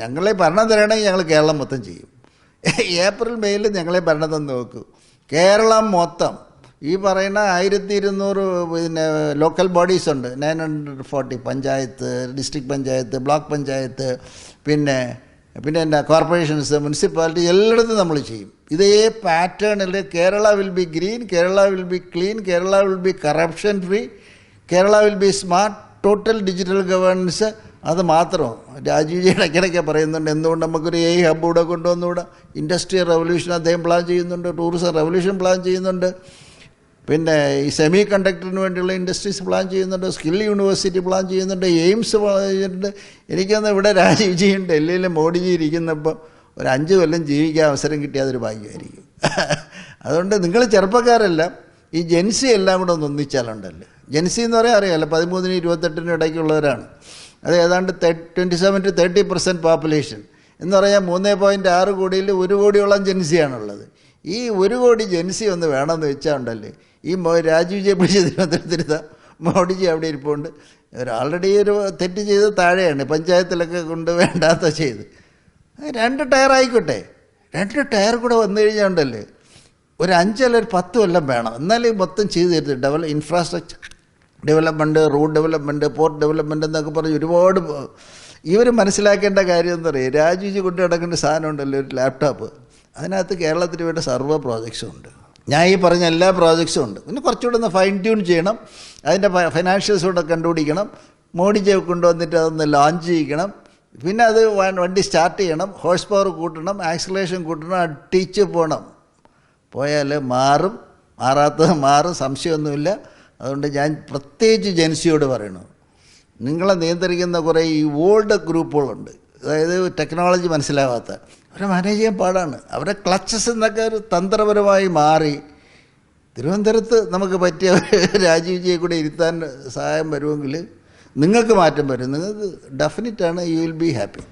ഞങ്ങളെ ഭരണം തരണമെങ്കിൽ ഞങ്ങൾ കേരളം മൊത്തം ചെയ്യും. ഏപ്രിൽ മെയ്യിൽ ഞങ്ങളെ ഭരണം തന്ന് നോക്കൂ. കേരളം മൊത്തം ഈ പറയുന്ന 1200 പിന്നെ ലോക്കൽ ബോഡീസ് ഉണ്ട്. 940 പഞ്ചായത്ത്, ഡിസ്ട്രിക്ട് പഞ്ചായത്ത്, ബ്ലോക്ക് പഞ്ചായത്ത്, പിന്നെ എന്താ കോർപ്പറേഷൻസ്, മുനിസിപ്പാലിറ്റി, എല്ലായിടത്തും നമ്മൾ ചെയ്യും. ഇതേ പാറ്റേണിൽ Kerala will be green, Kerala will be clean, Kerala will be corruption free, Kerala will be smart, total digital governance. അത് മാത്രം രാജീവ്ജി ഇടയ്ക്കിടയ്ക്ക് പറയുന്നുണ്ട്, എന്തുകൊണ്ട് നമുക്കൊരു AI ഹബ്ബ് ഇവിടെ കൊണ്ടുവന്നുകൂടെ. ഇൻഡസ്ട്രിയൽ റെവല്യൂഷൻ അദ്ദേഹം പ്ലാൻ ചെയ്യുന്നുണ്ട്, ടൂറിസം റെവല്യൂഷൻ പ്ലാൻ ചെയ്യുന്നുണ്ട്, പിന്നെ ഈ സെമി കണ്ടക്ടറിന് വേണ്ടിയുള്ള ഇൻഡസ്ട്രീസ് പ്ലാൻ ചെയ്യുന്നുണ്ട്, സ്കിൽ യൂണിവേഴ്സിറ്റി പ്ലാൻ ചെയ്യുന്നുണ്ട്, എയിംസ് പ്ലാൻ ചെയ്യുന്നുണ്ട്. എനിക്കൊന്ന് ഇവിടെ രാജീവ്ജിയും ഡൽഹിയിൽ മോഡിജി ഇരിക്കുന്നപ്പോൾ ഒരു 5 കൊല്ലം ജീവിക്കാൻ അവസരം കിട്ടിയാൽ അതൊരു ഭാഗ്യമായിരിക്കും. അതുകൊണ്ട് നിങ്ങൾ ചെറുപ്പക്കാരെല്ലാം ഈ ജെൻസി എല്ലാം കൂടെ ഒന്ന് ഒന്നിച്ചാലുണ്ടല്ലോ. ജെൻസി എന്ന് പറയാൻ അറിയാമല്ലോ, 13-നും 28-നും ഇടയ്ക്കുള്ളവരാണ്. അത് ഏതാണ്ട് 27 to 30% പോപ്പുലേഷൻ എന്ന് പറയാൻ 3.6 കോടിയിൽ 1 കോടിയോളം ജെൻസിയാണുള്ളത്. ഈ 1 കോടി ജെൻസി ഒന്ന് വേണമെന്ന് വെച്ചാൽ ഉണ്ടല്ലേ, ഈ രാജീവ്ജിയെ പിടിച്ച് തിരുവനന്തപുരത്തിരുത്താം. മോഡിജി അവിടെ ഇരിപ്പുണ്ട്. ആൾറെഡി ഒരു തെറ്റ് ചെയ്ത് താഴെയാണ്, പഞ്ചായത്തിലൊക്കെ കൊണ്ട് വേണ്ടാത്ത ചെയ്ത്. 2 ടയർ ആയിക്കോട്ടെ, 2 ടയർ കൂടെ വന്നു കഴിഞ്ഞാൽ ഉണ്ടല്ലേ ഒരു 5 അല്ല ഒരു 10 കൊല്ലം വേണം, എന്നാലും മൊത്തം ചെയ്ത് തരുന്നത്. Infrastructure development, road development, port development എന്നൊക്കെ പറഞ്ഞ് ഒരുപാട്. ഇവർ മനസ്സിലാക്കേണ്ട കാര്യം എന്താ പറയുക, രാജീവ്ജി കൊണ്ട് നടക്കേണ്ട സാധനം ഉണ്ടല്ലോ, ഒരു ലാപ്ടോപ്പ്. അതിനകത്ത് കേരളത്തിന് വേണ്ട സർവ്വ പ്രോജക്ട്സും ഉണ്ട്. ഞാൻ ഈ പറഞ്ഞ എല്ലാ പ്രോജക്ട്സും ഉണ്ട്. പിന്നെ കുറച്ചുകൂടെ ഒന്ന് ഫൈൻ ട്യൂൺ ചെയ്യണം, അതിൻ്റെ ഫൈനാൻഷ്യൽസ് കൂടെ കണ്ടുപിടിക്കണം, മോഡിജി കൊണ്ടുവന്നിട്ട് അതൊന്ന് ലോഞ്ച് ചെയ്യിക്കണം. പിന്നെ അത് വണ്ടി സ്റ്റാർട്ട് ചെയ്യണം, ഹോഴ്സ് പവർ കൂട്ടണം, ആക്സിലറേഷൻ കൂട്ടണം, അടിച്ച് പോകണം. പോയാൽ മാറും, മാറാത്തത് മാറും, സംശയമൊന്നുമില്ല. അതുകൊണ്ട് ഞാൻ പ്രത്യേകിച്ച് ജെൻസിയോട് പറയണു, നിങ്ങളെ നിയന്ത്രിക്കുന്ന കുറേ ഈ ഓൾഡ് ഗ്രൂപ്പുകളുണ്ട്, അതായത് ടെക്നോളജി മനസ്സിലാവാത്ത, അവരെ മാനേജ് ചെയ്യാൻ പാടാണ്. അവരെ ക്ലച്ചസ് എന്നൊക്കെ ഒരു തന്ത്രപരമായി മാറി തിരുവനന്തപുരത്ത് നമുക്ക് പറ്റിയ രാജീവ്ജിയെ കൂടെ ഇരുത്താൻ സഹായം വരുമെങ്കിൽ നിങ്ങൾക്ക് മാറ്റം വരും. നിങ്ങൾക്ക് ഡെഫിനറ്റാണ്, യു വിൽ ബി ഹാപ്പി.